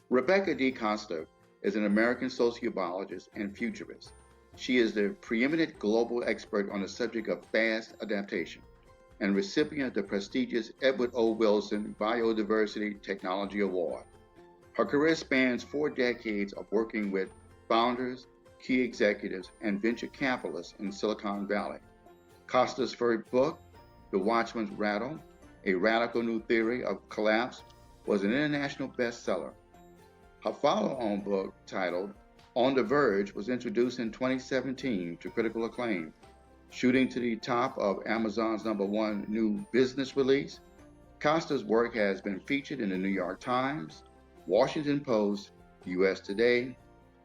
Rebecca D. Costa is an American sociobiologist and futurist. She is the preeminent global expert on the subject of fast adaptation and recipient of the prestigious Edward O. Wilson Biodiversity Technology Award. Her career spans 4 decades of working with founders, key executives, and venture capitalists in Silicon Valley. Costa's first book, The Watchman's Rattle, A Radical New Theory of Collapse, was an international bestseller. Her follow-on book, titled On the Verge, was introduced in 2017 to critical acclaim, shooting to the top of Amazon's #1 new business release. Costa's work has been featured in the New York Times, Washington Post, US Today,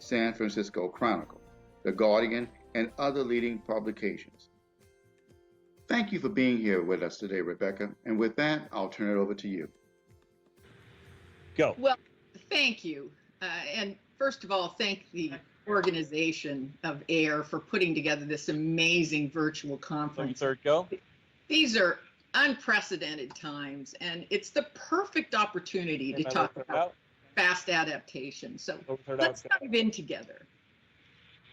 San Francisco Chronicle, The Guardian, and other leading publications. Thank you for being here with us today, Rebecca. And with that, I'll turn it over to you. Go. Well, thank you. And first of all, thank the organization of AIR for putting together this amazing virtual conference. Third go. These are unprecedented times, and it's the perfect opportunity to talk about fast adaptation. So let's dive in together.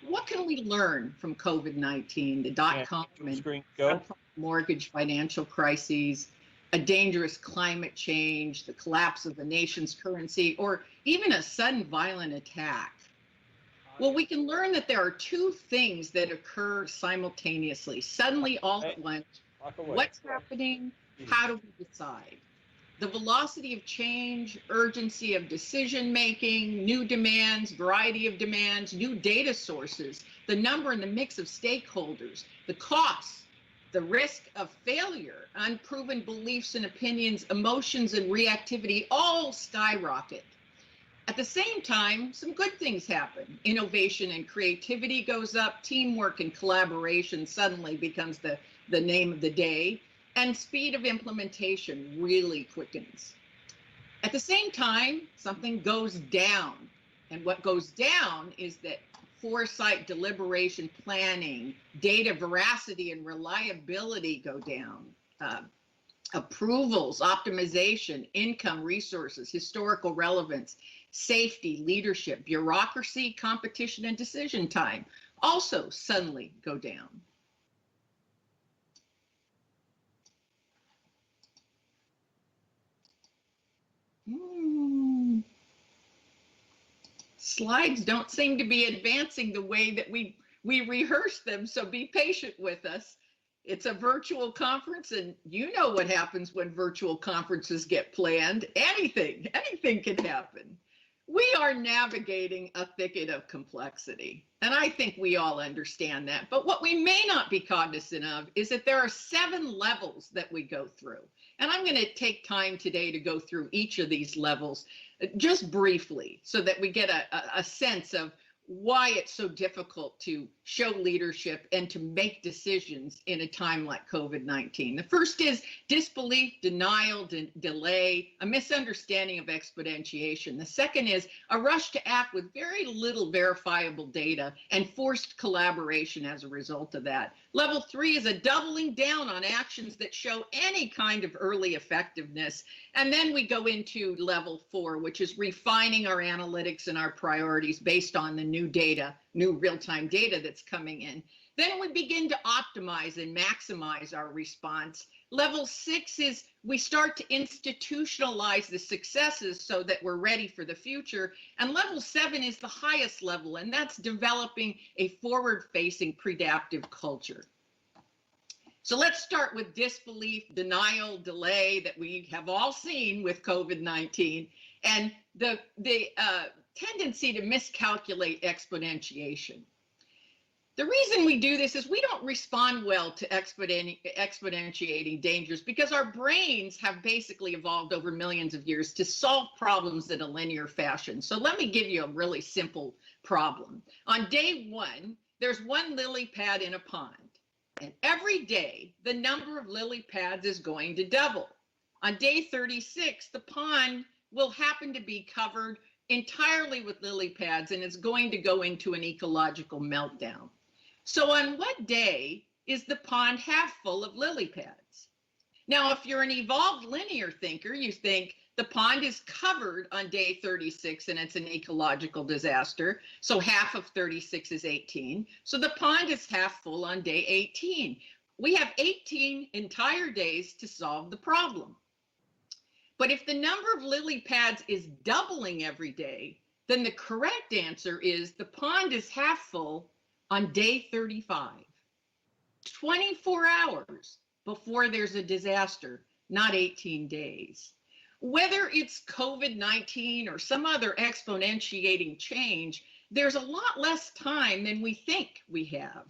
What can we learn from COVID-19, the dot-com and mortgage financial crises, a dangerous climate change, the collapse of the nation's currency, or even a sudden violent attack? Well, we can learn that there are two things that occur simultaneously, suddenly all at once. What's happening? How do we decide? The velocity of change, urgency of decision-making, new demands, variety of demands, new data sources, the number and the mix of stakeholders, the costs, the risk of failure, unproven beliefs and opinions, emotions and reactivity all skyrocket. At the same time, some good things happen. Innovation and creativity goes up, teamwork and collaboration suddenly becomes the name of the day, and speed of implementation really quickens. At the same time, something goes down. And what goes down is that foresight, deliberation, planning, data veracity and reliability go down. Approvals, optimization, income, resources, historical relevance, safety, leadership, bureaucracy, competition, and decision time also suddenly go down. Slides don't seem to be advancing the way that we rehearsed them, so be patient with us. It's a virtual conference, and you know what happens when virtual conferences get planned. Anything can happen. We are navigating a thicket of complexity, and I think we all understand that. But what we may not be cognizant of is that there are 7 levels that we go through. And I'm going to take time today to go through each of these levels just briefly so that we get a sense of why it's so difficult to show leadership and to make decisions in a time like COVID-19. The first is disbelief, denial, delay, a misunderstanding of exponentiation. The second is a rush to act with very little verifiable data and forced collaboration as a result of that. Level 3 is a doubling down on actions that show any kind of early effectiveness. And then we go into level 4, which is refining our analytics and our priorities based on the new data, new real-time data that's coming in. Then we begin to optimize and maximize our response. Level 6 is we start to institutionalize the successes so that we're ready for the future. And level 7 is the highest level, and that's developing a forward-facing predictive culture. So let's start with disbelief, denial, delay that we have all seen with COVID-19, and the tendency to miscalculate exponentiation. The reason we do this is we don't respond well to exponentiating dangers because our brains have basically evolved over millions of years to solve problems in a linear fashion. So let me give you a really simple problem. On day 1, there's 1 lily pad in a pond. And every day, the number of lily pads is going to double. On day 36, the pond will happen to be covered entirely with lily pads, and it's going to go into an ecological meltdown. So on what day is the pond half full of lily pads? Now, if you're an evolved linear thinker, you think The pond is covered on day 36 and it's an ecological disaster. So half of 36 is 18. So the pond is half full on day 18. We have 18 entire days to solve the problem. But if the number of lily pads is doubling every day, then the correct answer is the pond is half full on day 35. 24 hours before there's a disaster, not 18 days. Whether it's COVID-19 or some other exponentiating change, there's a lot less time than we think we have.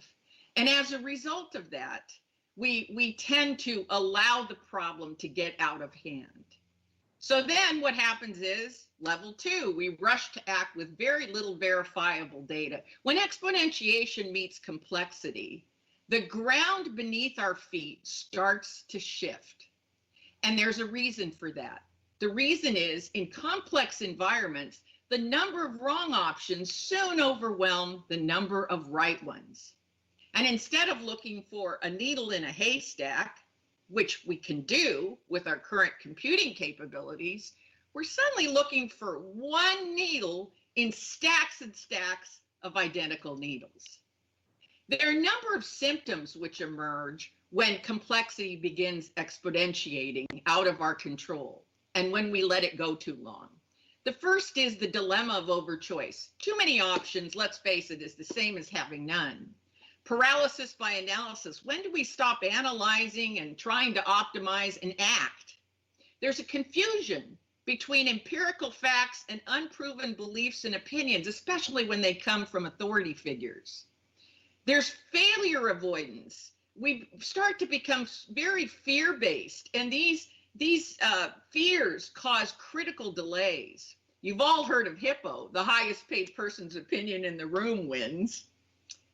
And as a result of that, we tend to allow the problem to get out of hand. So then what happens is level 2, we rush to act with very little verifiable data. When exponentiation meets complexity, the ground beneath our feet starts to shift. And there's a reason for that. The reason is in complex environments, the number of wrong options soon overwhelm the number of right ones. And instead of looking for a needle in a haystack, which we can do with our current computing capabilities, we're suddenly looking for one needle in stacks and stacks of identical needles. There are a number of symptoms which emerge when complexity begins exponentiating out of our control and when we let it go too long. The first is the dilemma of overchoice. Too many options, let's face it, is the same as having none. Paralysis by analysis. When do we stop analyzing and trying to optimize and act? There's a confusion between empirical facts and unproven beliefs and opinions, especially when they come from authority figures. There's failure avoidance. We start to become very fear-based, and these fears cause critical delays. You've all heard of Hippo, the highest paid person's opinion in the room wins.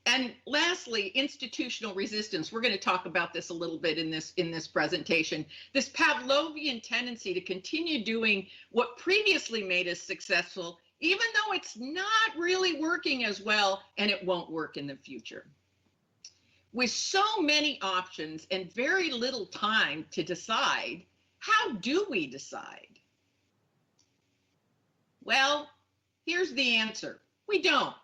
And lastly, institutional resistance. We're going to talk about this a little bit in this presentation. This Pavlovian tendency to continue doing what previously made us successful, even though it's not really working as well, and it won't work in the future. With so many options and very little time to decide, how do we decide? Well, here's the answer. We don't.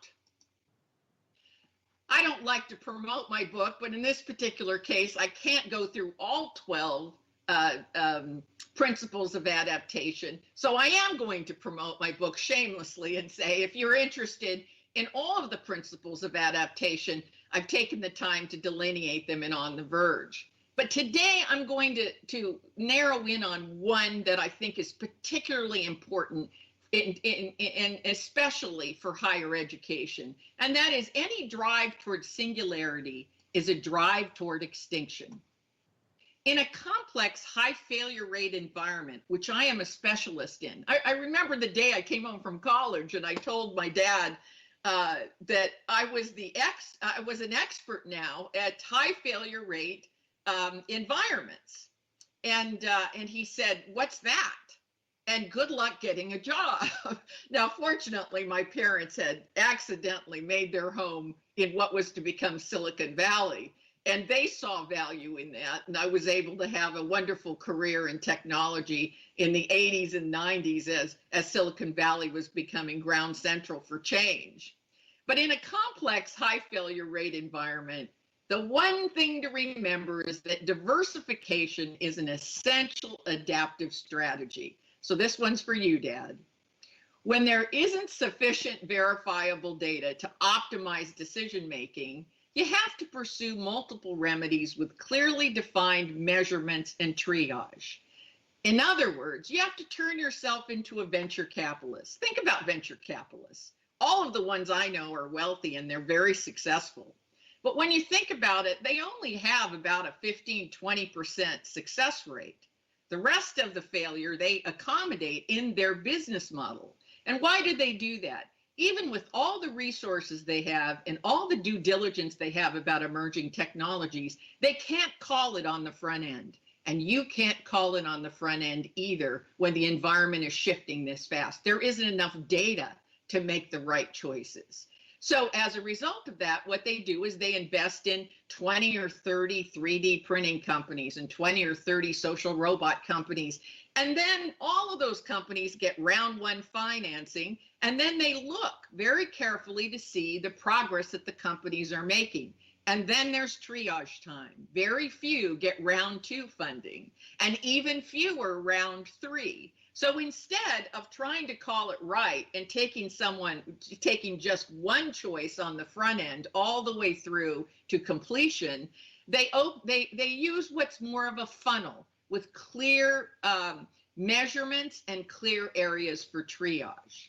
I don't like to promote my book, but in this particular case, I can't go through all 12 principles of adaptation. So I am going to promote my book shamelessly and say, if you're interested in all of the principles of adaptation, I've taken the time to delineate them in On the Verge. But today I'm going to narrow in on one that I think is particularly important and especially for higher education. And that is any drive toward singularity is a drive toward extinction. In a complex high failure rate environment, which I am a specialist in, I remember the day I came home from college and I told my dad that I was an expert now at high failure rate environments. And he said, "What's that? And good luck getting a job." Now, fortunately, my parents had accidentally made their home in what was to become Silicon Valley, and they saw value in that. And I was able to have a wonderful career in technology in the 80s and 90s as Silicon Valley was becoming ground central for change. But in a complex high failure rate environment, the one thing to remember is that diversification is an essential adaptive strategy. So this one's for you, Dad. When there isn't sufficient verifiable data to optimize decision-making, you have to pursue multiple remedies with clearly defined measurements and triage. In other words, you have to turn yourself into a venture capitalist. Think about venture capitalists. All of the ones I know are wealthy and they're very successful. But when you think about it, they only have about a 15-20% success rate. The rest of the failure they accommodate in their business model. And why did they do that? Even with all the resources they have and all the due diligence they have about emerging technologies, they can't call it on the front end. And you can't call it on the front end either when the environment is shifting this fast. There isn't enough data to make the right choices. So as a result of that, what they do is they invest in 20 or 30 3D printing companies and 20 or 30 social robot companies. And then all of those companies get round one financing, and then they look very carefully to see the progress that the companies are making. And then there's triage time. Very few get round two funding, and even fewer round three. So instead of trying to call it right and taking just one choice on the front end all the way through to completion, they use what's more of a funnel with clear measurements and clear areas for triage.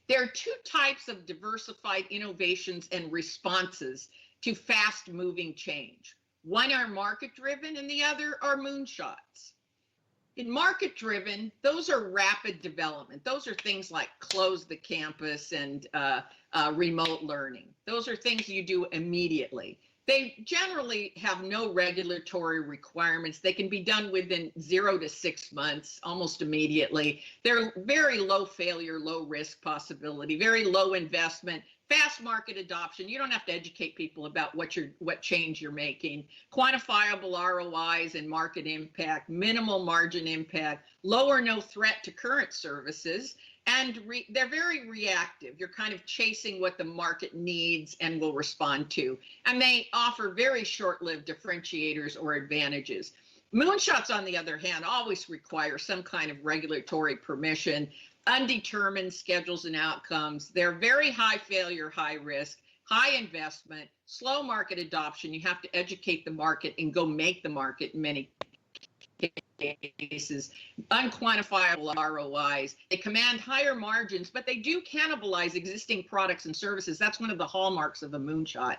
There are two types of diversified innovations and responses to fast-moving change. One are market-driven and the other are moonshots. In market-driven, those are rapid development. Those are things like close the campus and remote learning. Those are things you do immediately. They generally have no regulatory requirements. They can be done within 0 to 6 months, almost immediately. They're very low failure, low risk possibility, very low investment, fast market adoption. You don't have to educate people about what change you're making. Quantifiable ROIs and market impact, minimal margin impact, low or no threat to current services. And they're very reactive. You're kind of chasing what the market needs and will respond to. And they offer very short-lived differentiators or advantages. Moonshots, on the other hand, always require some kind of regulatory permission, undetermined schedules and outcomes. They're very high failure, high risk, high investment, slow market adoption. You have to educate the market and go make the market in many cases, unquantifiable ROIs. They command higher margins, but they do cannibalize existing products and services. That's one of the hallmarks of a moonshot.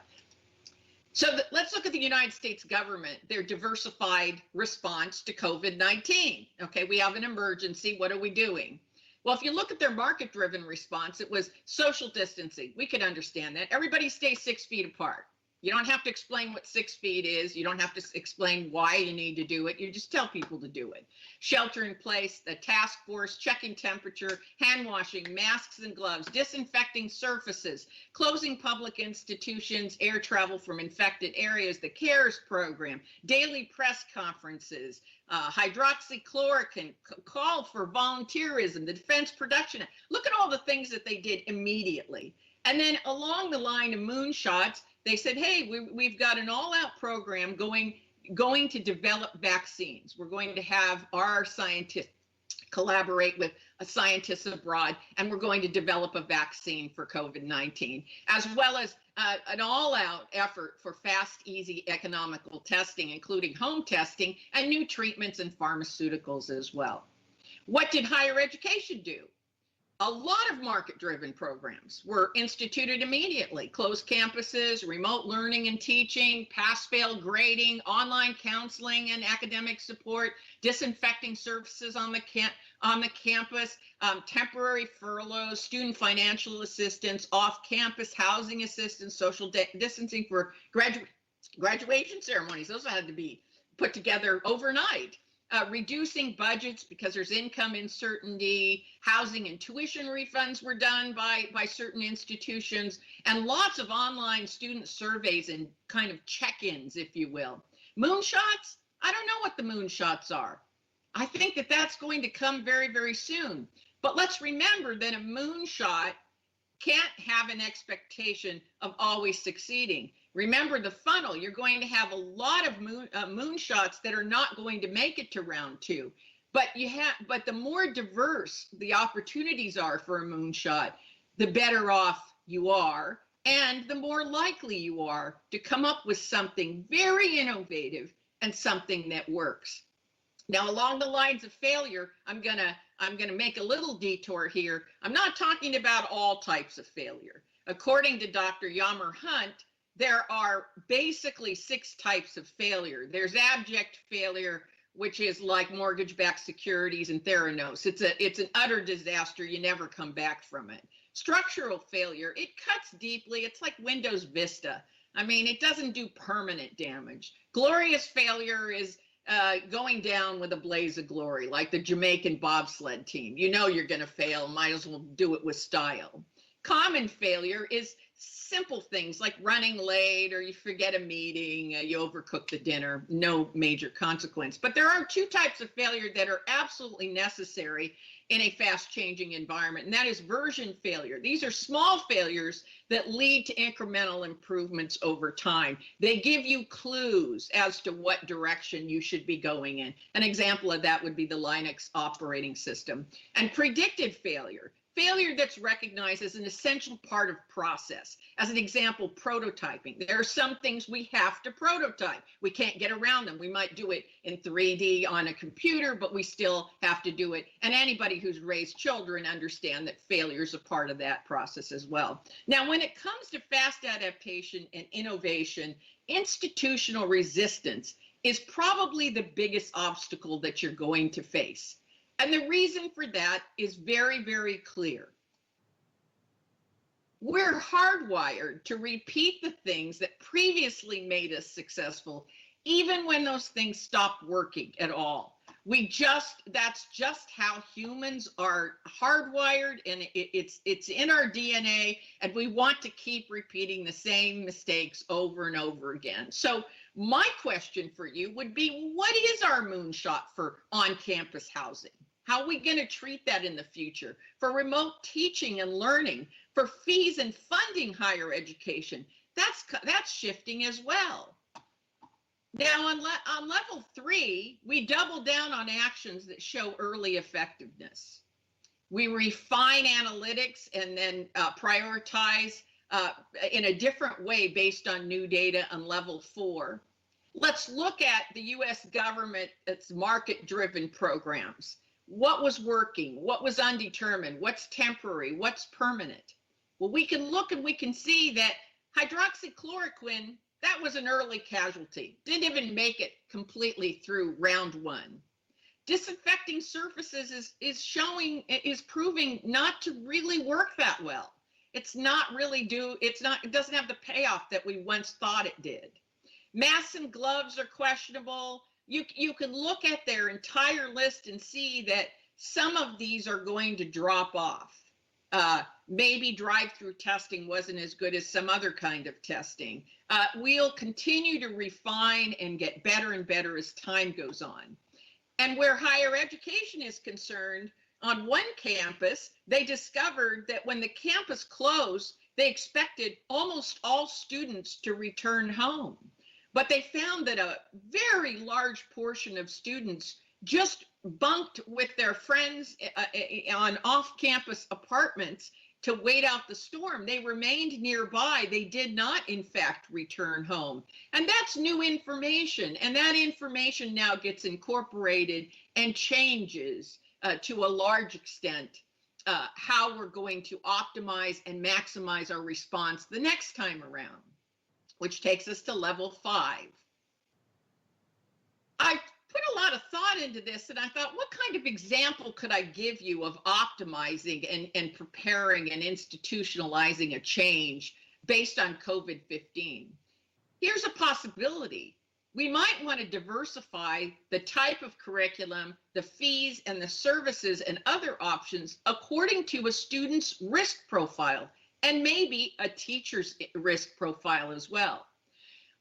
So let's look at the United States government, their diversified response to COVID-19. Okay, we have an emergency. What are we doing? Well, if you look at their market-driven response, it was social distancing. We could understand that. Everybody stay 6 feet apart. You don't have to explain what 6 feet is. You don't have to explain why you need to do it. You just tell people to do it. Shelter in place, the task force, checking temperature, hand washing, masks and gloves, disinfecting surfaces, closing public institutions, air travel from infected areas, the CARES program, daily press conferences, hydroxychloroquine, call for volunteerism, the Defense Production Act. Look at all the things that they did immediately. And then along the line of moonshots, they said, hey, we've got an all-out program going to develop vaccines. We're going to have our scientists collaborate with scientists abroad, and we're going to develop a vaccine for COVID-19, as well as an all-out effort for fast, easy, economical testing, including home testing and new treatments and pharmaceuticals as well. What did higher education do? A lot of market-driven programs were instituted immediately. Closed campuses, remote learning and teaching, pass-fail grading, online counseling and academic support, disinfecting services on the campus, temporary furloughs, student financial assistance, off-campus housing assistance, social distancing for graduation ceremonies. Those had to be put together overnight. Reducing budgets because there's income uncertainty, housing and tuition refunds were done by certain institutions, and lots of online student surveys and kind of check-ins, if you will. Moonshots? I don't know what the moonshots are. I think that that's going to come very, very soon. But let's remember that a moonshot can't have an expectation of always succeeding. Remember the funnel. You're going to have a lot of moonshots that are not going to make it to round two. But the more diverse the opportunities are for a moonshot, the better off you are, and the more likely you are to come up with something very innovative and something that works. Now, along the lines of failure, I'm gonna make a little detour here. I'm not talking about all types of failure. According to Dr. Yammer Hunt, there are basically 6 types of failure. There's abject failure, which is like mortgage-backed securities and Theranos. It's an utter disaster. You never come back from it. Structural failure, it cuts deeply. It's like Windows Vista. I mean, it doesn't do permanent damage. Glorious failure is going down with a blaze of glory, like the Jamaican bobsled team. You know you're going to fail. Might as well do it with style. common failure is simple things like running late or you forget a meeting, you overcook the dinner, no major consequence. But there are two types of failure that are absolutely necessary in a fast changing environment, and that is version failure. These are small failures that lead to incremental improvements over time. They give you clues as to what direction you should be going in. An example of that would be the Linux operating system. And predicted failure. Failure that's recognized as an essential part of process. As an example, prototyping. There are some things we have to prototype. We can't get around them. We might do it in 3D on a computer, but we still have to do it. And anybody who's raised children understand that failure is a part of that process as well. Now, when it comes to fast adaptation and innovation, institutional resistance is probably the biggest obstacle that you're going to face. And the reason for that is very, very clear. We're hardwired to repeat the things that previously made us successful, even when those things stop working at all. That's just how humans are hardwired, and it's in our DNA, and we want to keep repeating the same mistakes over and over again. So my question for you would be, what is our moonshot for on-campus housing? How are we going to treat that in the future? For remote teaching and learning, for fees and funding higher education, that's shifting as well. Now on level 3, we double down on actions that show early effectiveness. We refine analytics and then prioritize in a different way based on new data on level 4. Let's look at the US government, its market-driven programs. What was working? What was undetermined? What's temporary? What's permanent? Well, we can look and we can see that hydroxychloroquine, that was an early casualty. Didn't even make it completely through round 1. Disinfecting surfaces is proving not to really work that well. It doesn't have the payoff that we once thought it did. Masks and gloves are questionable. You can look at their entire list and see that some of these are going to drop off. Maybe drive-through testing wasn't as good as some other kind of testing. We'll continue to refine and get better and better as time goes on. And where higher education is concerned, on one campus, they discovered that when the campus closed, they expected almost all students to return home. But they found that a very large portion of students just bunked with their friends on off-campus apartments to wait out the storm. They remained nearby. They did not, in fact, return home. And that's new information. And that information now gets incorporated and changes to a large extent how we're going to optimize and maximize our response the next time around, which takes us to level 5. I put a lot of thought into this, and I thought, what kind of example could I give you of optimizing and preparing and institutionalizing a change based on COVID-15? Here's a possibility. We might want to diversify the type of curriculum, the fees, and the services and other options according to a student's risk profile, and maybe a teacher's risk profile as well.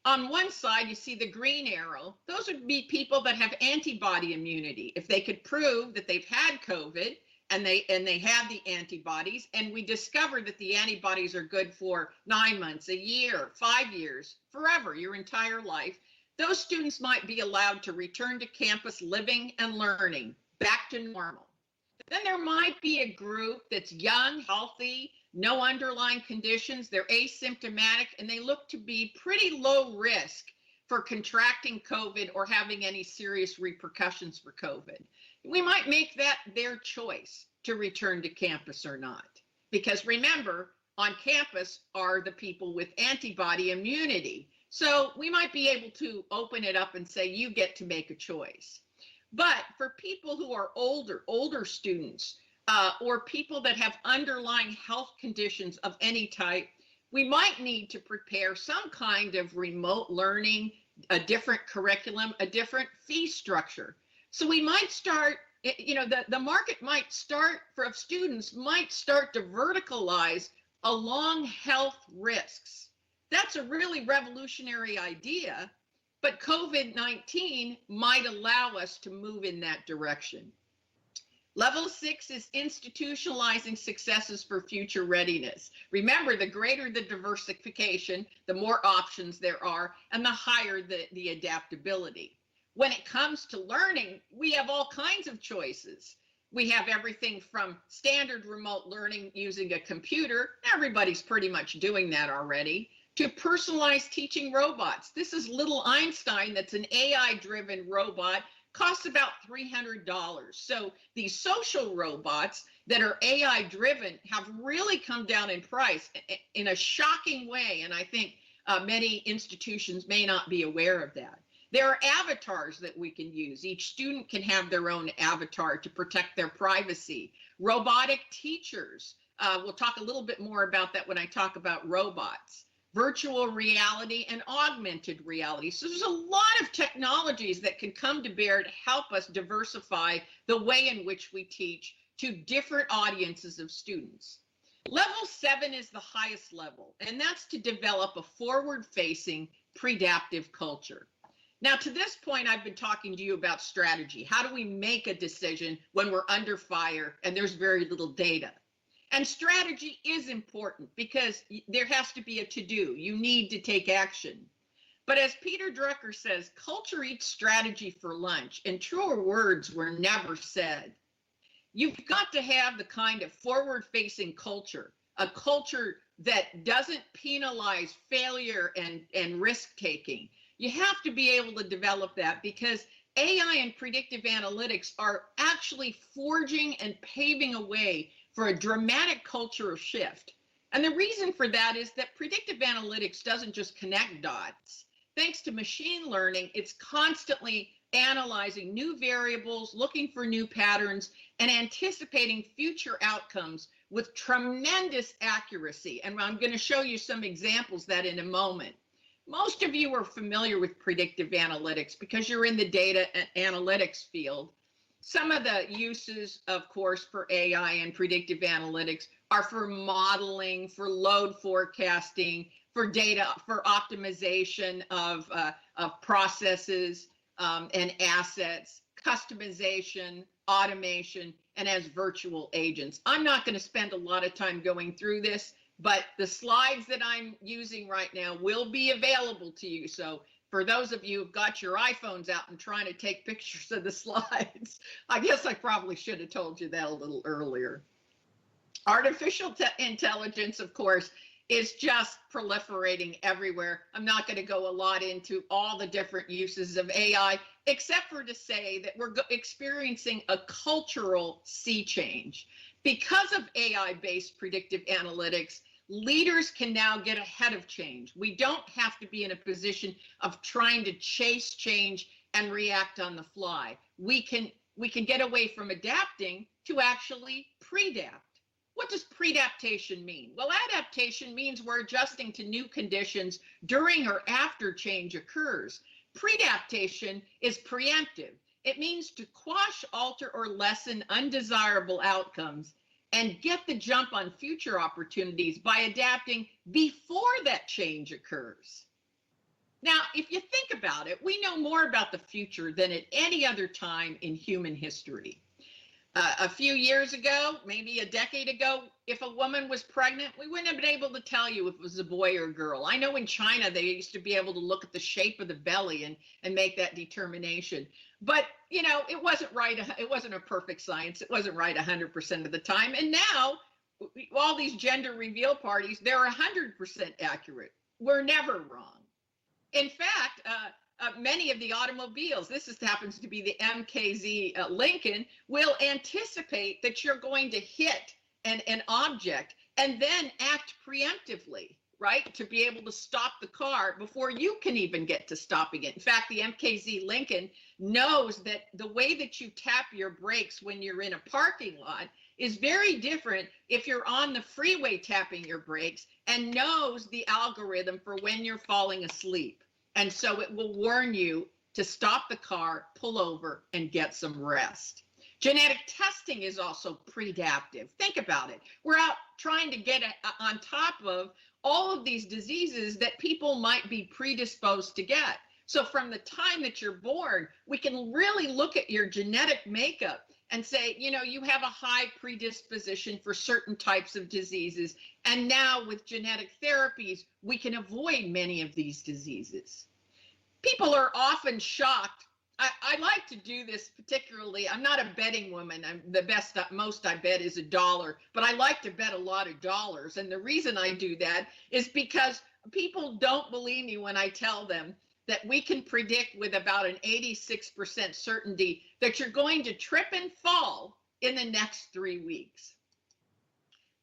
On one side, you see the green arrow. Those would be people that have antibody immunity. If they could prove that they've had COVID and they have the antibodies, and we discover that the antibodies are good for 9 months, a year, 5 years, forever, your entire life, those students might be allowed to return to campus living and learning, back to normal. Then there might be a group that's young, healthy, no underlying conditions, they're asymptomatic, and they look to be pretty low risk for contracting COVID or having any serious repercussions for COVID. We might make that their choice to return to campus or not. Because remember, on campus are the people with antibody immunity. So we might be able to open it up and say, you get to make a choice. But for people who are older students, or people that have underlying health conditions of any type, we might need to prepare some kind of remote learning, a different curriculum, a different fee structure. So we might start, the market might start for students might start to verticalize along health risks. That's a really revolutionary idea, but COVID-19 might allow us to move in that direction. Level 6 is institutionalizing successes for future readiness. Remember, the greater the diversification, the more options there are, and the higher the adaptability. When it comes to learning, we have all kinds of choices. We have everything from standard remote learning using a computer. Everybody's pretty much doing that already, to personalized teaching robots. This is little Einstein, that's an AI-driven robot, costs about $300. So these social robots that are AI-driven have really come down in price in a shocking way, and I think many institutions may not be aware of that. There are avatars that we can use. Each student can have their own avatar to protect their privacy. Robotic teachers, we'll talk a little bit more about that when I talk about robots. Virtual reality and augmented reality. So there's a lot of technologies that can come to bear to help us diversify the way in which we teach to different audiences of students. Level 7 is the highest level, and that's to develop a forward-facing, predaptive culture. Now, to this point, I've been talking to you about strategy. How do we make a decision when we're under fire and there's very little data? And strategy is important because there has to be a to-do. You need to take action. But as Peter Drucker says, culture eats strategy for lunch, and truer words were never said. You've got to have the kind of forward-facing culture, a culture that doesn't penalize failure and risk-taking. You have to be able to develop that because AI and predictive analytics are actually forging and paving a way for a dramatic culture of shift. And the reason for that is that predictive analytics doesn't just connect dots. Thanks to machine learning, it's constantly analyzing new variables, looking for new patterns, and anticipating future outcomes with tremendous accuracy. And I'm going to show you some examples of that in a moment. Most of you are familiar with predictive analytics because you're in the data analytics field. Some of the uses, of course, for AI and predictive analytics are for modeling, for load forecasting, for data, for optimization of processes and assets, customization, automation, and as virtual agents. I'm not going to spend a lot of time going through this, but the slides that I'm using right now will be available to you. So for those of you who've got your iPhones out and trying to take pictures of the slides, I guess I probably should have told you that a little earlier. Artificial intelligence, of course, is just proliferating everywhere. I'm not going to go a lot into all the different uses of AI, except for to say that we're experiencing a cultural sea change. Because of AI-based predictive analytics, leaders can now get ahead of change. We don't have to be in a position of trying to chase change and react on the fly. We can get away from adapting to actually predapt. What does predaptation mean? Well, adaptation means we're adjusting to new conditions during or after change occurs. Predaptation is preemptive. It means to quash, alter, or lessen undesirable outcomes and get the jump on future opportunities by adapting before that change occurs. Now, if you think about it, we know more about the future than at any other time in human history. A few years ago, maybe a decade ago, if a woman was pregnant, we wouldn't have been able to tell you if it was a boy or a girl. I know in China, they used to be able to look at the shape of the belly and make that determination. But, you know, it wasn't right. It wasn't a perfect science. It wasn't right 100% of the time. And now, all these gender reveal parties, they're 100% accurate. We're never wrong. In fact, many of the automobiles, happens to be the MKZ Lincoln, will anticipate that you're going to hit an object and then act preemptively, right? To be able to stop the car before you can even get to stopping it. In fact, the MKZ Lincoln knows that the way that you tap your brakes when you're in a parking lot is very different if you're on the freeway tapping your brakes, and knows the algorithm for when you're falling asleep. And so it will warn you to stop the car, pull over, and get some rest. Genetic testing is also predaptive. Think about it. We're out trying to get on top of all of these diseases that people might be predisposed to get. So from the time that you're born, we can really look at your genetic makeup and say, you know, you have a high predisposition for certain types of diseases. And now with genetic therapies, we can avoid many of these diseases. People are often shocked. I like to do this particularly. I'm not a betting woman. I'm the best, most I bet is $1, but I like to bet a lot of dollars. And the reason I do that is because people don't believe me when I tell them that we can predict with about an 86% certainty that you're going to trip and fall in the next 3 weeks.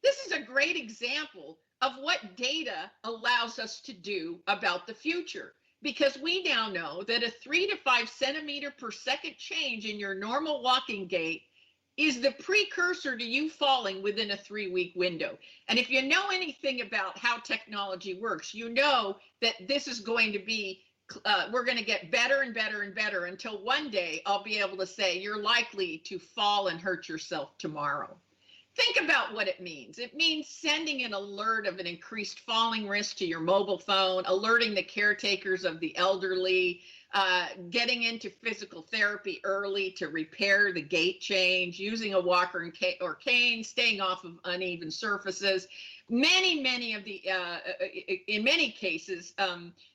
This is a great example of what data allows us to do about the future, because we now know that a 3 to 5 centimeter per second change in your normal walking gait is the precursor to you falling within a 3-week window. And if you know anything about how technology works, you know that this is going to be we're going to get better and better and better until one day I'll be able to say you're likely to fall and hurt yourself tomorrow. Think about what it means. It means sending an alert of an increased falling risk to your mobile phone, alerting the caretakers of the elderly, getting into physical therapy early to repair the gait change, using a walker or cane, staying off of uneven surfaces. Many of the, in many cases,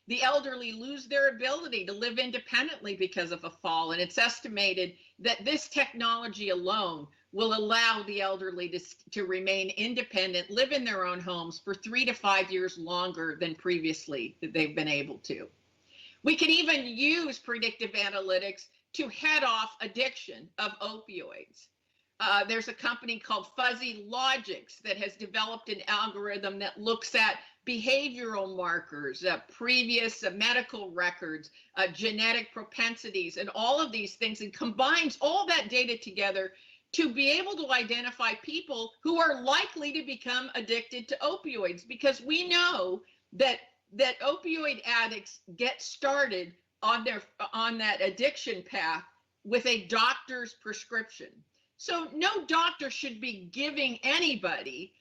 the elderly lose their ability to live independently because of a fall. And it's estimated that this technology alone will allow the elderly to remain independent, live in their own homes for 3 to 5 years longer than previously that they've been able to. We can even use predictive analytics to head off addiction of opioids. There's a company called Fuzzy Logics that has developed an algorithm that looks at behavioral markers, previous medical records, genetic propensities, and all of these things, and combines all that data together to be able to identify people who are likely to become addicted to opioids, because we know that opioid addicts get started on that addiction path with a doctor's prescription. So no doctor should be giving anybody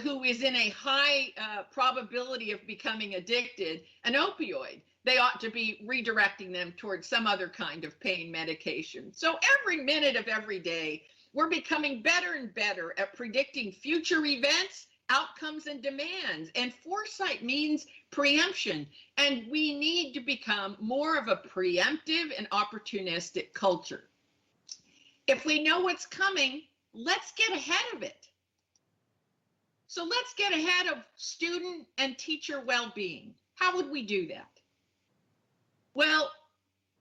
who is in a high probability of becoming addicted an opioid. They ought to be redirecting them towards some other kind of pain medication. So every minute of every day, we're becoming better and better at predicting future events, outcomes, and demands. And foresight means preemption. And we need to become more of a preemptive and opportunistic culture. If we know what's coming, let's get ahead of it. So let's get ahead of student and teacher well-being. How would we do that? Well,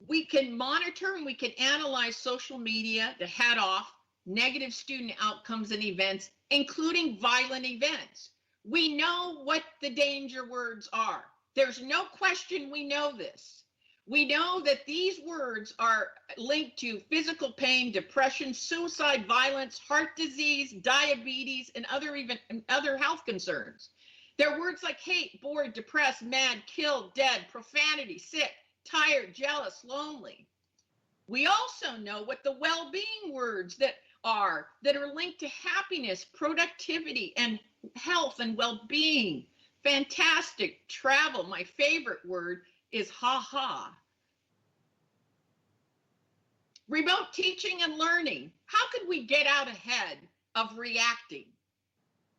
we can monitor and we can analyze social media to head off negative student outcomes and events, including violent events. We know what the danger words are. There's no question we know this. We know that these words are linked to physical pain, depression, suicide, violence, heart disease, diabetes, and other health concerns. They're words like hate, bored, depressed, mad, killed, dead, profanity, sick, tired, jealous, lonely. We also know what the well-being words that are linked to happiness, productivity, and health and well-being. Fantastic, travel. My favorite word is ha-ha. Remote teaching and learning. How could we get out ahead of reacting?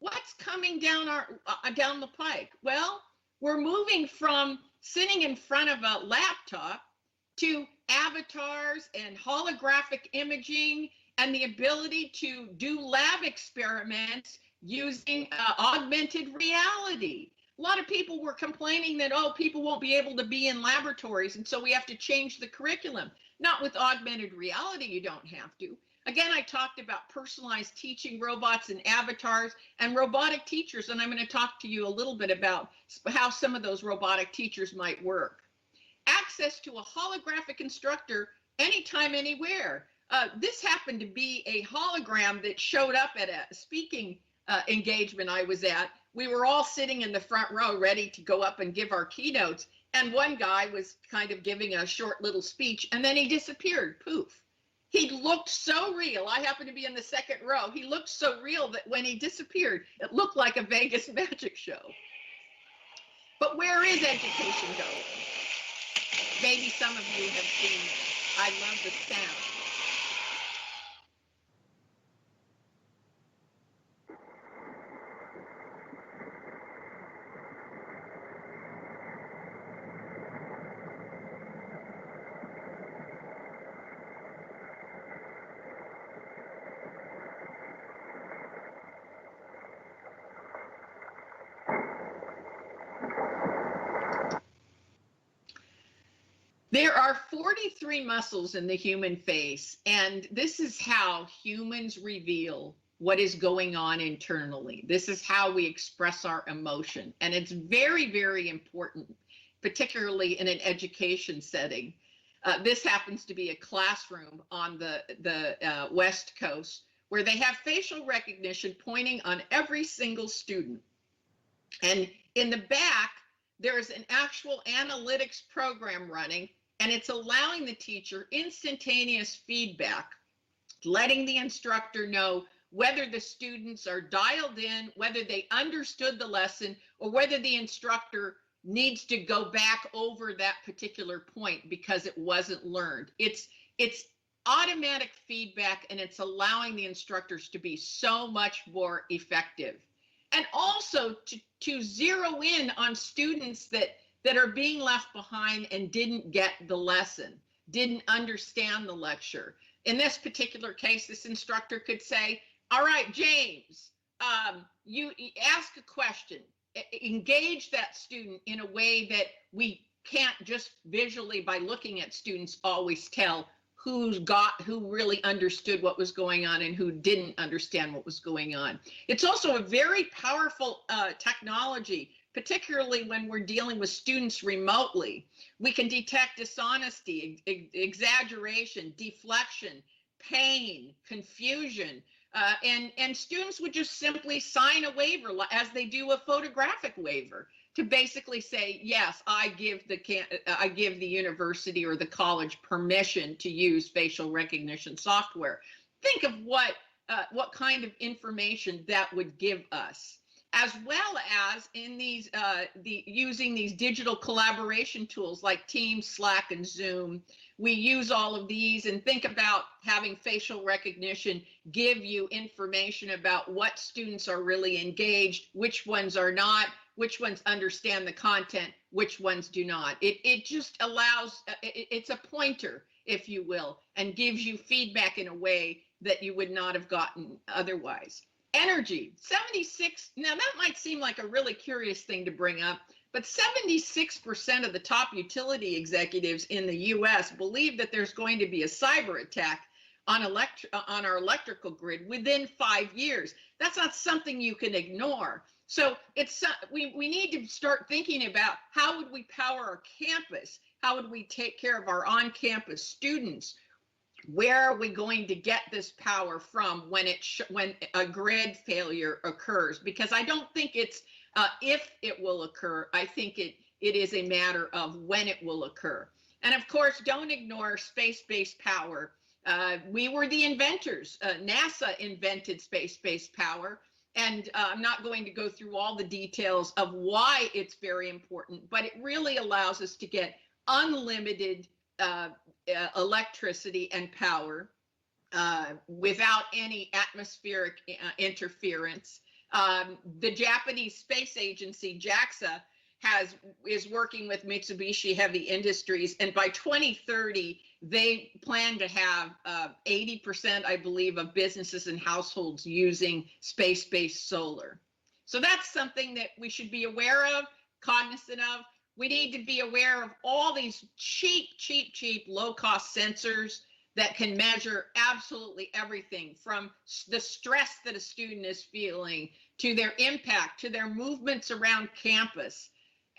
What's coming down the pike? Well, we're moving from sitting in front of a laptop to avatars and holographic imaging and the ability to do lab experiments using augmented reality. A lot of people were complaining that, oh, people won't be able to be in laboratories, and so we have to change the curriculum. Not with augmented reality, you don't have to. Again, I talked about personalized teaching robots and avatars and robotic teachers, and I'm going to talk to you a little bit about how some of those robotic teachers might work. Access to a holographic instructor anytime, anywhere. This happened to be a hologram that showed up at a speaking engagement I was at. We were all sitting in the front row ready to go up and give our keynotes. And one guy was kind of giving a short little speech, and then he disappeared, poof. He looked so real. I happened to be in the second row. He looked so real that when he disappeared, it looked like a Vegas magic show. But where is education going? Maybe some of you have seen this. I love the sound. There are 43 muscles in the human face, and this is how humans reveal what is going on internally. This is how we express our emotion, and it's very, very important, particularly in an education setting. This happens to be a classroom on the West Coast where they have facial recognition pointing on every single student. And in the back, there's an actual analytics program running, and it's allowing the teacher instantaneous feedback, letting the instructor know whether the students are dialed in, whether they understood the lesson, or whether the instructor needs to go back over that particular point because it wasn't learned. It's automatic feedback, and it's allowing the instructors to be so much more effective. And also to zero in on students that are being left behind and didn't get the lesson, didn't understand the lecture. In this particular case, this instructor could say, all right, James, you ask a question, engage that student in a way that we can't just visually by looking at students always tell who really understood what was going on and who didn't understand what was going on. It's also a very powerful technology, particularly when we're dealing with students remotely. We can detect dishonesty, exaggeration, deflection, pain, confusion, and students would just simply sign a waiver as they do a photographic waiver to basically say, yes, I give the university or the college permission to use facial recognition software. Think of what kind of information that would give us, as well as in these using these digital collaboration tools like Teams, Slack, and Zoom. We use all of these, and think about having facial recognition give you information about what students are really engaged, which ones are not, which ones understand the content, which ones do not. It just allows, it's a pointer, if you will, and gives you feedback in a way that you would not have gotten otherwise. Energy, 76, now that might seem like a really curious thing to bring up, but 76% of the top utility executives in the US believe that there's going to be a cyber attack on our electrical grid within 5 years. That's not something you can ignore. So we need to start thinking about how would we power our campus? How would we take care of our on-campus students? Where are we going to get this power from when a grid failure occurs? Because I don't think it's if it will occur. I think it is a matter of when it will occur. And of course, don't ignore space-based power. We were the inventors. NASA invented space-based power. And I'm not going to go through all the details of why it's very important, but it really allows us to get unlimited electricity and power without any atmospheric interference. The Japanese Space Agency, JAXA, is working with Mitsubishi Heavy Industries, and by 2030, they plan to have 80%, I believe, of businesses and households using space-based solar. So that's something that we should be aware of, cognizant of. We need to be aware of all these cheap, low-cost sensors that can measure absolutely everything from the stress that a student is feeling to their impact, to their movements around campus.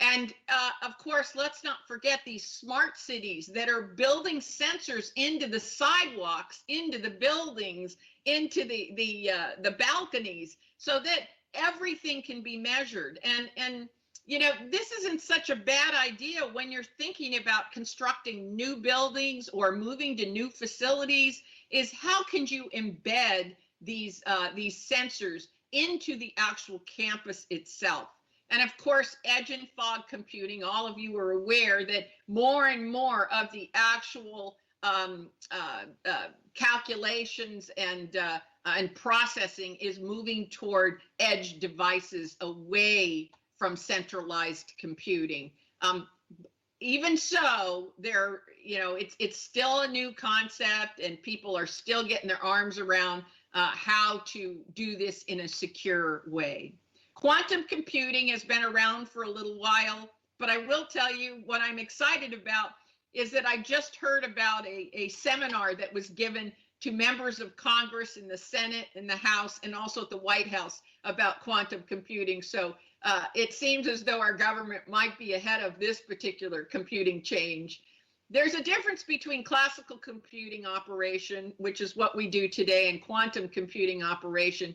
And of course, let's not forget these smart cities that are building sensors into the sidewalks, into the buildings, into the balconies, so that everything can be measured. And you know, this isn't such a bad idea when you're thinking about constructing new buildings or moving to new facilities. is how can you embed these sensors into the actual campus itself? And of course, edge and fog computing, all of you are aware that more and more of the actual calculations and processing is moving toward edge devices away from centralized computing. Even so, it's still a new concept, and people are still getting their arms around how to do this in a secure way. Quantum computing has been around for a little while, but I will tell you what I'm excited about is that I just heard about a seminar that was given to members of Congress in the Senate, in the House, and also at the White House about quantum computing. So it seems as though our government might be ahead of this particular computing change. There's a difference between classical computing operation, which is what we do today, and quantum computing operation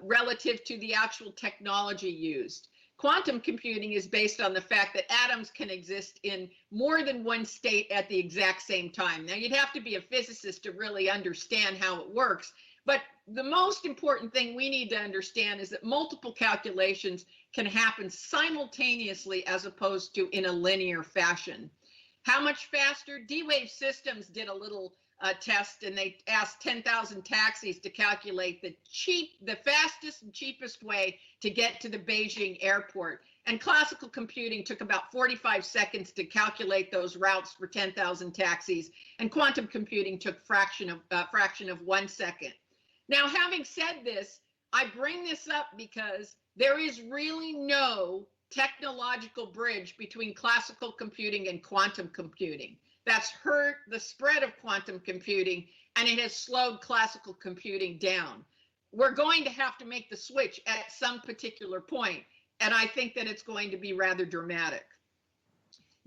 relative to the actual technology used. Quantum computing is based on the fact that atoms can exist in more than one state at the exact same time. Now, you'd have to be a physicist to really understand how it works, but the most important thing we need to understand is that multiple calculations can happen simultaneously as opposed to in a linear fashion. How much faster? D-Wave Systems did a little test, and they asked 10,000 taxis to calculate the fastest and cheapest way to get to the Beijing airport. And classical computing took about 45 seconds to calculate those routes for 10,000 taxis, and quantum computing took fraction of 1 second. Now, having said this, I bring this up because there is really no technological bridge between classical computing and quantum computing. That's hurt the spread of quantum computing, and it has slowed classical computing down. We're going to have to make the switch at some particular point, and I think that it's going to be rather dramatic.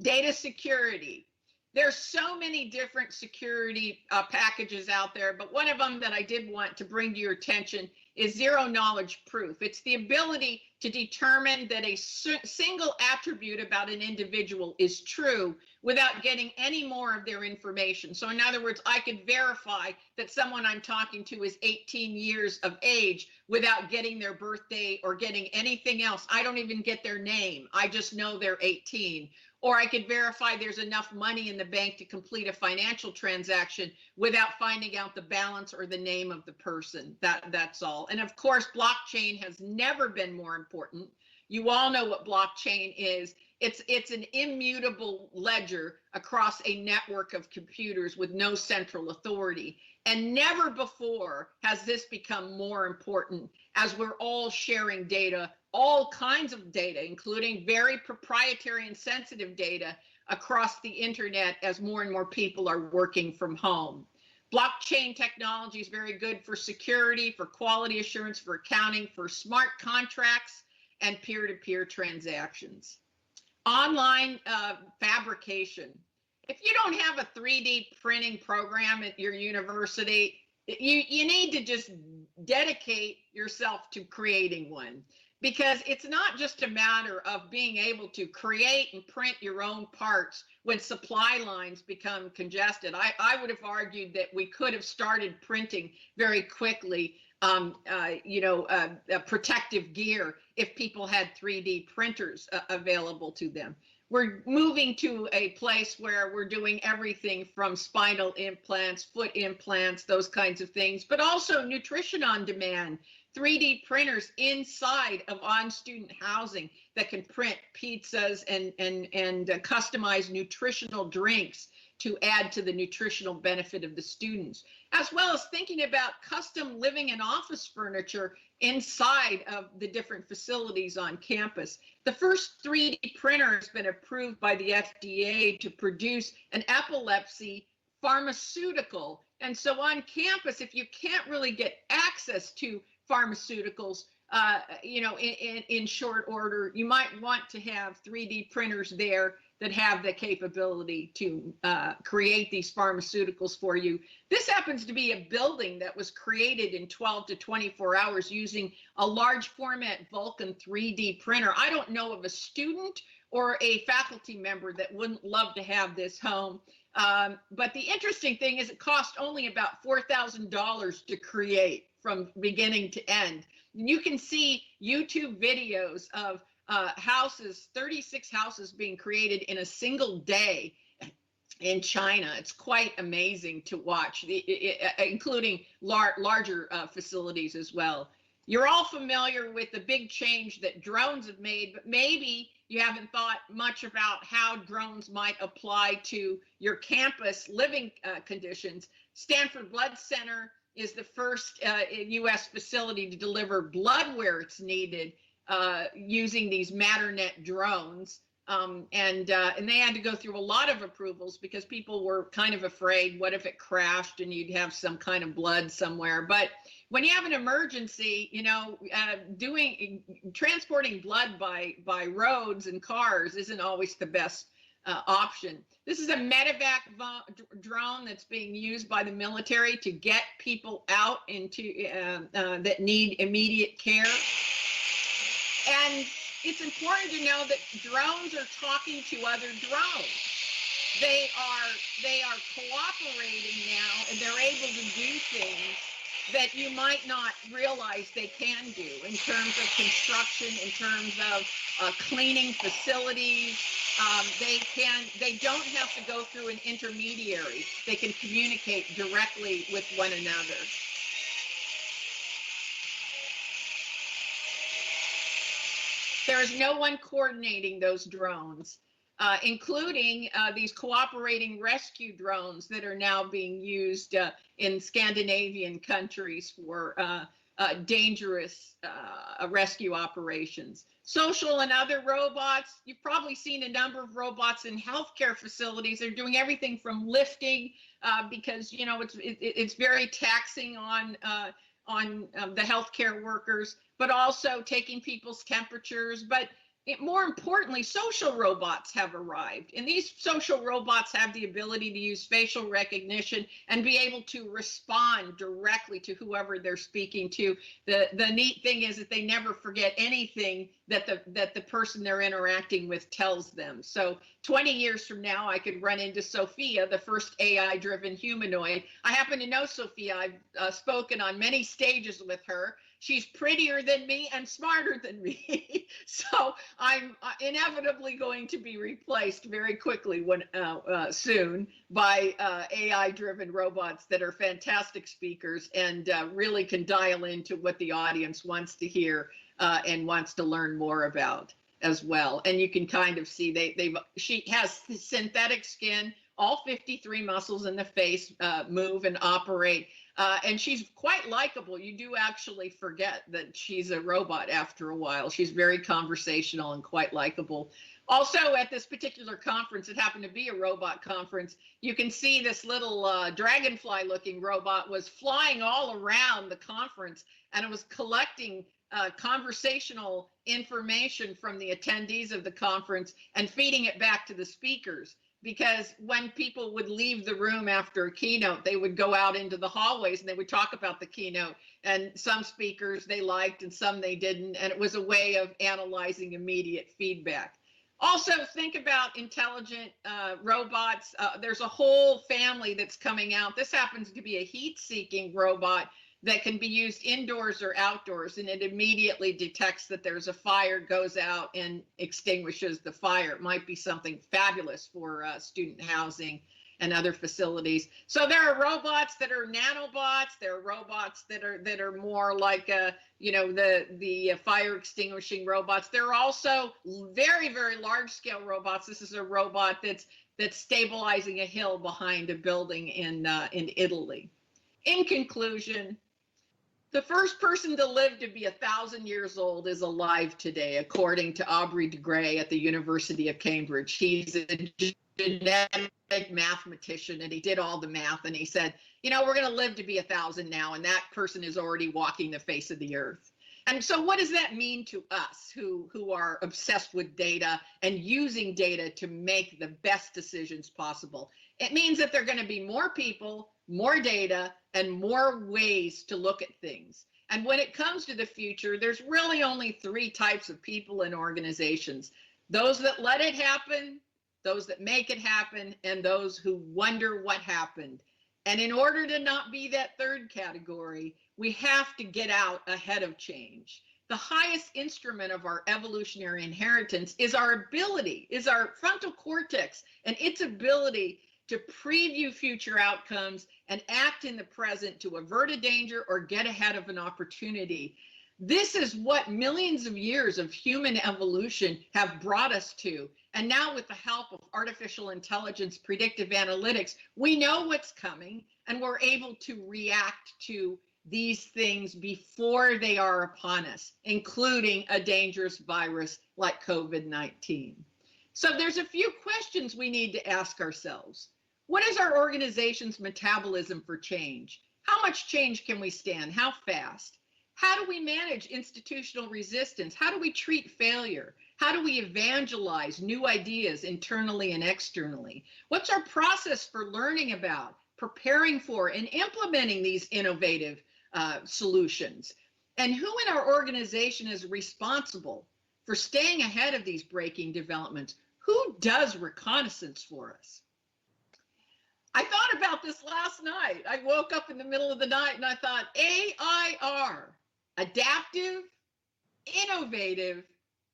Data security. There's so many different security packages out there, but one of them that I did want to bring to your attention is zero knowledge proof. It's the ability to determine that a single attribute about an individual is true without getting any more of their information. So in other words, I could verify that someone I'm talking to is 18 years of age without getting their birthday or getting anything else. I don't even get their name. I just know they're 18. Or I could verify there's enough money in the bank to complete a financial transaction without finding out the balance or the name of the person. That's all. And of course, blockchain has never been more important. You all know what blockchain is. It's an immutable ledger across a network of computers with no central authority. And never before has this become more important as we're all sharing data, all kinds of data, including very proprietary and sensitive data across the internet as more and more people are working from home. Blockchain technology is very good for security, for quality assurance, for accounting, for smart contracts, and peer-to-peer transactions. Online fabrication. If you don't have a 3D printing program at your university, you need to just dedicate yourself to creating one, because it's not just a matter of being able to create and print your own parts when supply lines become congested. I would have argued that we could have started printing very quickly protective gear if people had 3D printers available to them. We're moving to a place where we're doing everything from spinal implants, foot implants, those kinds of things, but also nutrition on demand, 3D printers inside of on-student housing that can print pizzas and customize nutritional drinks to add to the nutritional benefit of the students, as well as thinking about custom living and office furniture inside of the different facilities on campus. The first 3D printer has been approved by the FDA to produce an epilepsy pharmaceutical. And so on campus, if you can't really get access to pharmaceuticals, in short order, you might want to have 3D printers there that have the capability to create these pharmaceuticals for you. This happens to be a building that was created in 12 to 24 hours using a large format Vulcan 3D printer. I don't know of a student or a faculty member that wouldn't love to have this home. But the interesting thing is it cost only about $4,000 to create from beginning to end. And you can see YouTube videos of houses, 36 houses being created in a single day in China. It's quite amazing to watch, including larger facilities as well. You're all familiar with the big change that drones have made, but maybe you haven't thought much about how drones might apply to your campus living conditions. Stanford Blood Center is the first U.S. facility to deliver blood where it's needed using these Matternet drones. And they had to go through a lot of approvals because people were kind of afraid, what if it crashed and you'd have some kind of blood somewhere? But when you have an emergency, you know, transporting blood by roads and cars isn't always the best option. This is a medevac drone that's being used by the military to get people out into that need immediate care. And it's important to know that drones are talking to other drones. They are cooperating now, and they're able to do things that you might not realize they can do in terms of construction, in terms of cleaning facilities. They don't have to go through an intermediary. They can communicate directly with one another. There is no one coordinating those drones, including these cooperating rescue drones that are now being used in Scandinavian countries for dangerous rescue operations. Social and other robots, you've probably seen a number of robots in healthcare facilities. They're doing everything from lifting because, you know, it's very taxing on the healthcare workers, but also taking people's temperatures. But more importantly, social robots have arrived, and these social robots have the ability to use facial recognition and be able to respond directly to whoever they're speaking to. The neat thing is that they never forget anything that the person they're interacting with tells them. So 20 years from now, I could run into Sophia, the first AI-driven humanoid. I happen to know Sophia. I've spoken on many stages with her. She's prettier than me and smarter than me. So I'm inevitably going to be replaced very quickly soon by AI-driven robots that are fantastic speakers and really can dial into what the audience wants to hear and wants to learn more about as well. And you can kind of see she has synthetic skin. All 53 muscles in the face move and operate. And she's quite likable. You do actually forget that she's a robot after a while. She's very conversational and quite likable. Also, at this particular conference, it happened to be a robot conference, you can see this little dragonfly-looking robot was flying all around the conference, and it was collecting conversational information from the attendees of the conference and feeding it back to the speakers. Because when people would leave the room after a keynote, they would go out into the hallways and they would talk about the keynote. And some speakers they liked and some they didn't. And it was a way of analyzing immediate feedback. Also, think about intelligent robots. There's a whole family that's coming out. This happens to be a heat-seeking robot that can be used indoors or outdoors, and it immediately detects that there's a fire, goes out and extinguishes the fire. It might be something fabulous for student housing and other facilities. So there are robots that are nanobots. There are robots that are more like the fire extinguishing robots. There are also very, very large scale robots. This is a robot that's stabilizing a hill behind a building in Italy. In conclusion, the first person to live to be 1,000 years old is alive today, according to Aubrey de Grey at the University of Cambridge. He's a genetic mathematician, and he did all the math, and he said, you know, we're going to live to be 1,000 now, and that person is already walking the face of the earth. And so what does that mean to us who are obsessed with data and using data to make the best decisions possible? It means that there are going to be more people, more data, and more ways to look at things. And when it comes to the future, there's really only 3 types of people and organizations: those that let it happen, those that make it happen, and those who wonder what happened. And in order to not be that third category, we have to get out ahead of change. The highest instrument of our evolutionary inheritance is our ability, is our frontal cortex, and its ability to preview future outcomes and act in the present to avert a danger or get ahead of an opportunity. This is what millions of years of human evolution have brought us to. And now, with the help of artificial intelligence, predictive analytics, we know what's coming, and we're able to react to these things before they are upon us, including a dangerous virus like COVID-19. So there's a few questions we need to ask ourselves. What is our organization's metabolism for change? How much change can we stand? How fast? How do we manage institutional resistance? How do we treat failure? How do we evangelize new ideas internally and externally? What's our process for learning about, preparing for, and implementing these innovative solutions? And who in our organization is responsible for staying ahead of these breaking developments? Who does reconnaissance for us? I thought about this last night. I woke up in the middle of the night and I thought, AIR, adaptive, innovative,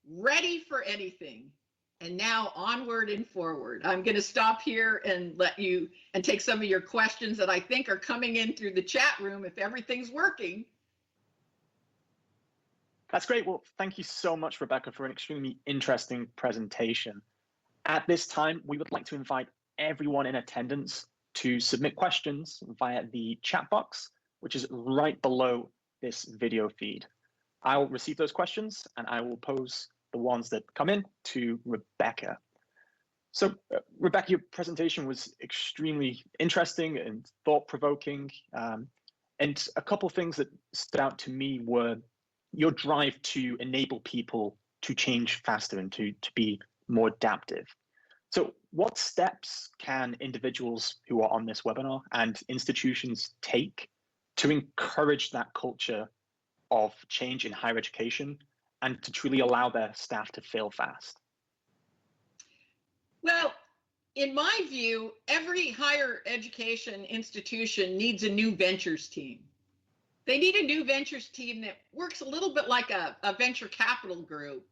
ready for anything. And now onward and forward. I'm going to stop here and let you and take some of your questions that I think are coming in through the chat room if everything's working. That's great. Well, thank you so much, Rebecca, for an extremely interesting presentation. At this time, we would like to invite everyone in attendance to submit questions via the chat box, which is right below this video feed. I'll receive those questions and I will pose the ones that come in to Rebecca. So Rebecca, your presentation was extremely interesting and thought-provoking. And a couple of things that stood out to me were your drive to enable people to change faster and to be more adaptive. So what steps can individuals who are on this webinar and institutions take to encourage that culture of change in higher education and to truly allow their staff to fail fast? Well, in my view, every higher education institution needs a new ventures team. They need a new ventures team that works a little bit like a venture capital group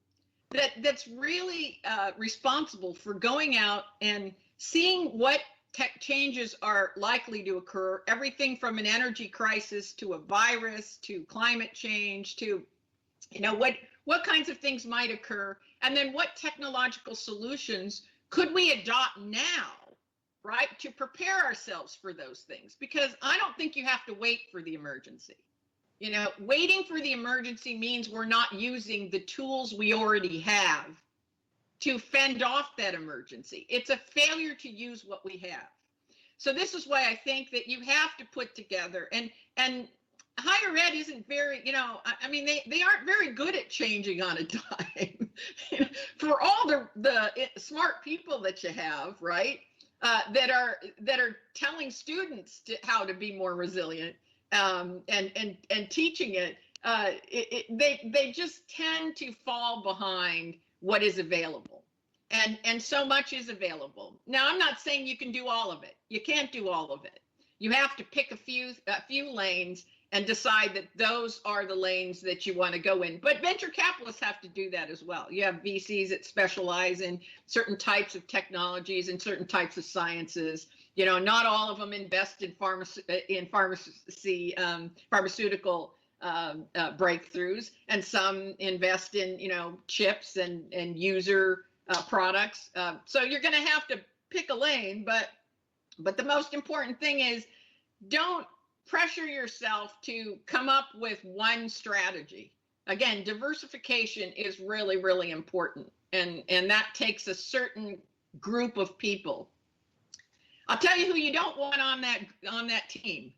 that's really responsible for going out and seeing what tech changes are likely to occur, everything from an energy crisis to a virus to climate change to, you know, what kinds of things might occur, and then what technological solutions could we adopt now, right, to prepare ourselves for those things? Because I don't think you have to wait for the emergency. You know, waiting for the emergency means we're not using the tools we already have to fend off that emergency. It's a failure to use what we have. So this is why I think that you have to put together, and higher ed isn't very, you know, I mean, they aren't very good at changing on a dime. For all the smart people that you have, right, that are telling students how to be more resilient, and teaching it, they just tend to fall behind what is available, and so much is available. Now, I'm not saying you can do all of it. You can't do all of it. You have to pick a few lanes and decide that those are the lanes that you want to go in. But venture capitalists have to do that as well. You have VCs that specialize in certain types of technologies and certain types of sciences. You know, not all of them invest in pharmaceutical breakthroughs, and some invest in, you know, chips and user products. So you're going to have to pick a lane, but the most important thing is don't pressure yourself to come up with one strategy. Again, diversification is really, really important, and that takes a certain group of people. I'll tell you who you don't want on that team.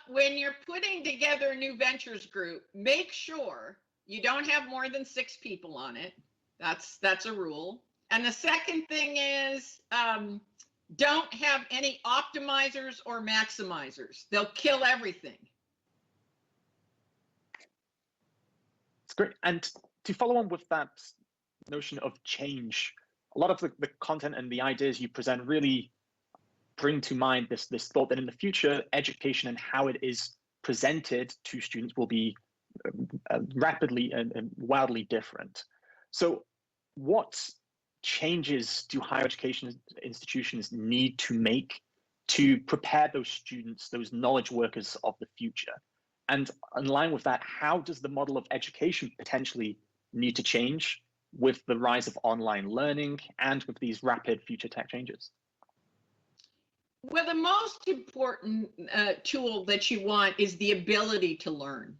When you're putting together a new ventures group, make sure you don't have more than 6 people on it. That's a rule. And the second thing is, don't have any optimizers or maximizers. They'll kill everything. It's great. And to follow on with that notion of change, a lot of the content and the ideas you present really bring to mind this thought that in the future, education and how it is presented to students will be rapidly and wildly different. So what changes do higher education institutions need to make to prepare those students, those knowledge workers of the future? And in line with that, how does the model of education potentially need to change with the rise of online learning and with these rapid future tech changes? Well, the most important tool that you want is the ability to learn.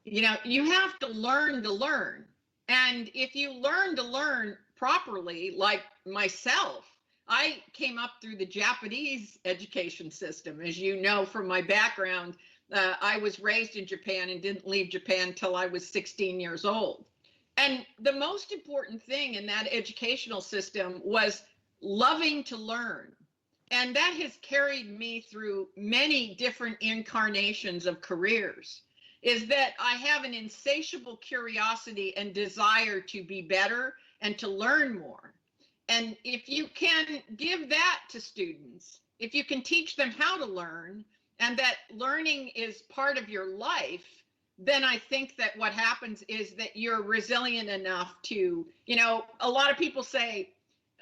You know, you have to learn to learn. And if you learn to learn properly, like myself, I came up through the Japanese education system. As you know from my background, I was raised in Japan and didn't leave Japan until I was 16 years old. And the most important thing in that educational system was loving to learn. And that has carried me through many different incarnations of careers, is that I have an insatiable curiosity and desire to be better and to learn more. And if you can give that to students, if you can teach them how to learn, and that learning is part of your life, then I think that what happens is that you're resilient enough to, you know, a lot of people say,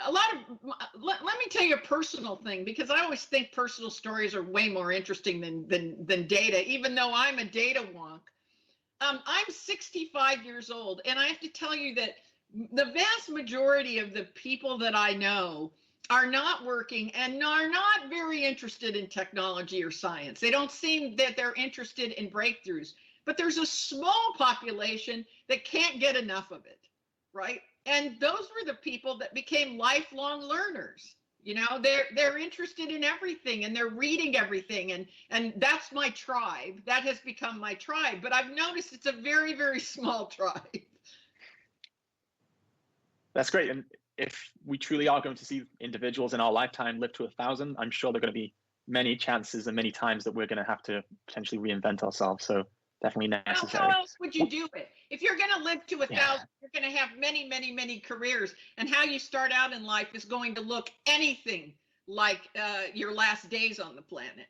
let me tell you a personal thing, because I always think personal stories are way more interesting than data, even though I'm a data wonk. I'm 65 years old, and I have to tell you that the vast majority of the people that I know are not working and are not very interested in technology or science. They don't seem that they're interested in breakthroughs, but there's a small population that can't get enough of it, right? And those were the people that became lifelong learners. You know, they're interested in everything and they're reading everything, and that's my tribe. That has become my tribe. But I've noticed it's a very, very small tribe. That's great. And if we truly are going to see individuals in our lifetime live to 1,000, I'm sure there are going to be many chances and many times that we're going to have to potentially reinvent ourselves. So definitely necessary. How else would you do it? If you're going to live to 1,000, you're going to have many, many, many careers. And how you start out in life is going to look anything like your last days on the planet.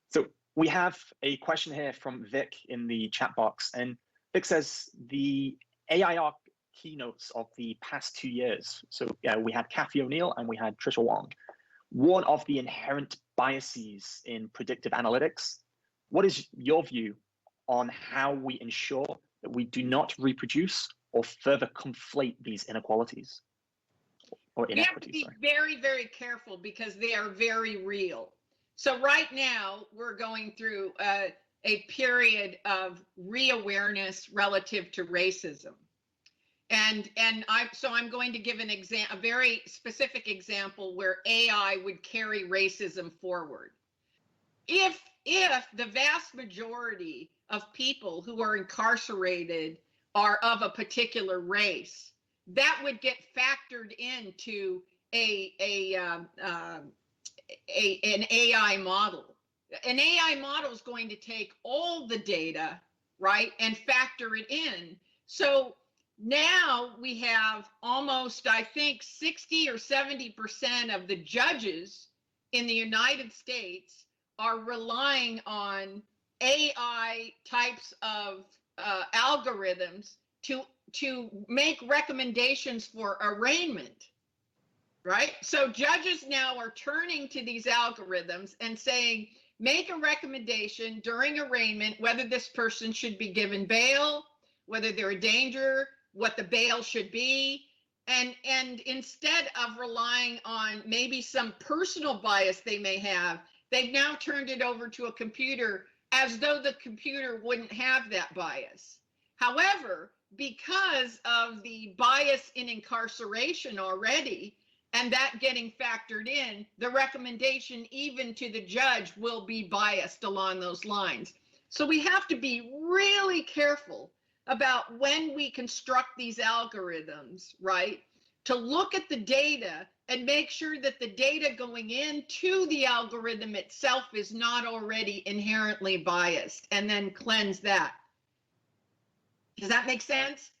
So we have a question here from Vic in the chat box. And Vic says the AIR keynotes of the past 2 years. So we had Kathy O'Neill and we had Trisha Wong. One of the inherent biases in predictive analytics. What is your view on how we ensure that we do not reproduce or further conflate these inequalities or inequities? We have to be very, very careful because they are very real. So right now we're going through a period of reawareness relative to racism. And I'm going to give a very specific example where AI would carry racism forward. If the vast majority of people who are incarcerated are of a particular race, that would get factored into an AI model. An AI model is going to take all the data, right, and factor it in. So now we have almost, I think, 60 or 70% of the judges in the United States are relying on AI types of algorithms to make recommendations for arraignment, right? So judges now are turning to these algorithms and saying, make a recommendation during arraignment, whether this person should be given bail, whether they're a danger, what the bail should be. And instead of relying on maybe some personal bias they may have, they've now turned it over to a computer as though the computer wouldn't have that bias. However, because of the bias in incarceration already, and that getting factored in, the recommendation even to the judge will be biased along those lines. So we have to be really careful about when we construct these algorithms, right? To look at the data and make sure that the data going into the algorithm itself is not already inherently biased, and then cleanse that. Does that make sense?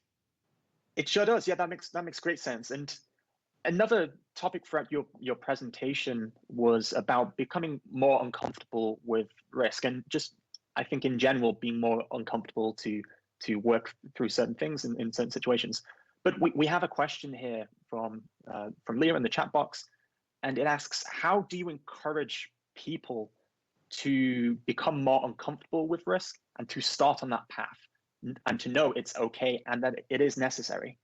It sure does. Yeah, that makes great sense. And another topic throughout your presentation was about becoming more uncomfortable with risk, and just I think in general being more uncomfortable to work through certain things in certain situations. But we have a question here from Leah in the chat box, and it asks, how do you encourage people to become more uncomfortable with risk and to start on that path and to know it's okay and that it is necessary?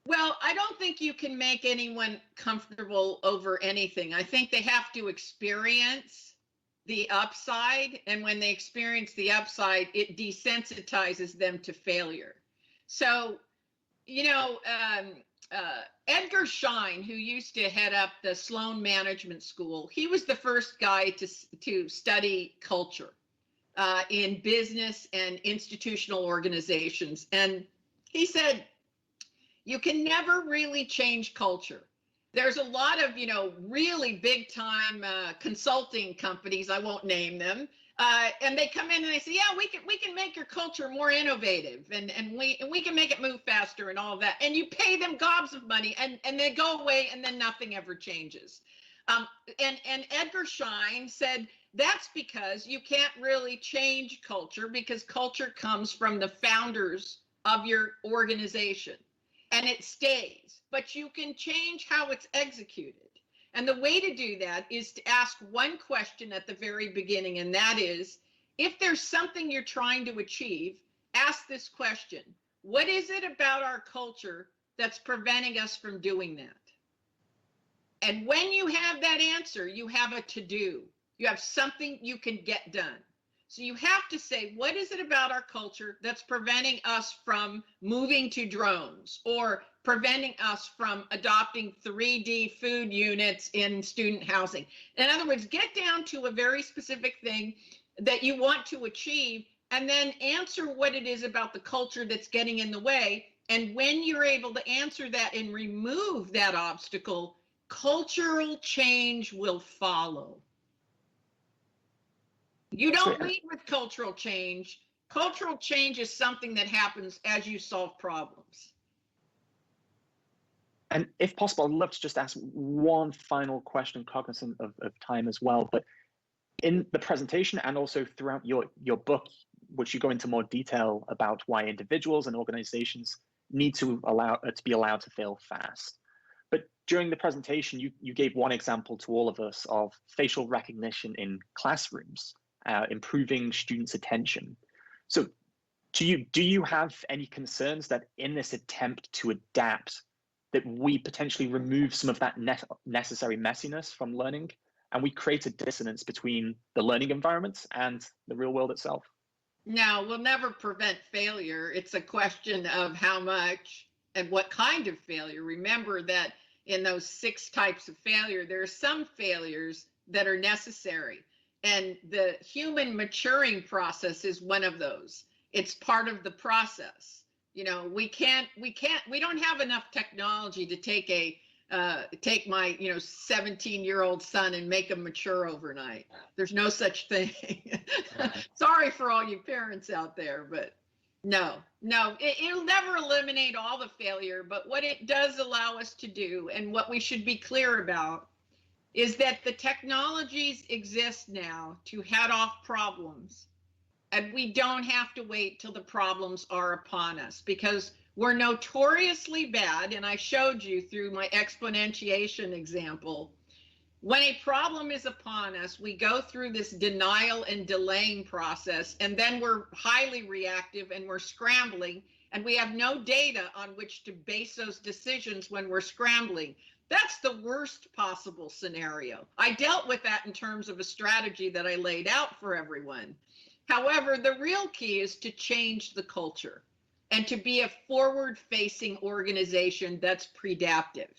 Well, I don't think you can make anyone comfortable over anything. I think they have to experience the upside. And when they experience the upside, it desensitizes them to failure. So, Edgar Schein, who used to head up the Sloan Management School, he was the first guy to study culture in business and institutional organizations. And he said, you can never really change culture. There's a lot of, really big time consulting companies, I won't name them, and they come in and they say, yeah, we can make your culture more innovative and we can make it move faster and all of that. And you pay them gobs of money and they go away and then nothing ever changes. And Edgar Schein said, that's because you can't really change culture because culture comes from the founders of your organization. And it stays, but you can change how it's executed. And the way to do that is to ask one question at the very beginning, and that is, if there's something you're trying to achieve, ask this question: what is it about our culture that's preventing us from doing that? And when you have that answer, you have a to-do. You have something you can get done. So you have to say, what is it about our culture that's preventing us from moving to drones or preventing us from adopting 3D food units in student housing? In other words, get down to a very specific thing that you want to achieve and then answer what it is about the culture that's getting in the way. And when you're able to answer that and remove that obstacle, cultural change will follow. You don't lead with cultural change. Cultural change is something that happens as you solve problems. And if possible, I'd love to just ask one final question, cognizant of time as well. But in the presentation and also throughout your book, which you go into more detail about why individuals and organizations need to be allowed to fail fast. But during the presentation, you gave one example to all of us of facial recognition in classrooms. Improving students' attention. So do you have any concerns that in this attempt to adapt, that we potentially remove some of that necessary messiness from learning and we create a dissonance between the learning environment and the real world itself? No, we'll never prevent failure. It's a question of how much and what kind of failure. Remember that in those 6 types of failure, there are some failures that are necessary. And the human maturing process is one of those. It's part of the process. We don't have enough technology to take my 17-year-old son and make him mature overnight. There's no such thing. Sorry for all you parents out there, but no, it'll never eliminate all the failure. But what it does allow us to do, and what we should be clear about, is that the technologies exist now to head off problems. And we don't have to wait till the problems are upon us, because we're notoriously bad. And I showed you through my exponentiation example, when a problem is upon us, we go through this denial and delaying process, and then we're highly reactive and we're scrambling, and we have no data on which to base those decisions when we're scrambling. That's the worst possible scenario. I dealt with that in terms of a strategy that I laid out for everyone. However, the real key is to change the culture and to be a forward-facing organization that's predaptive.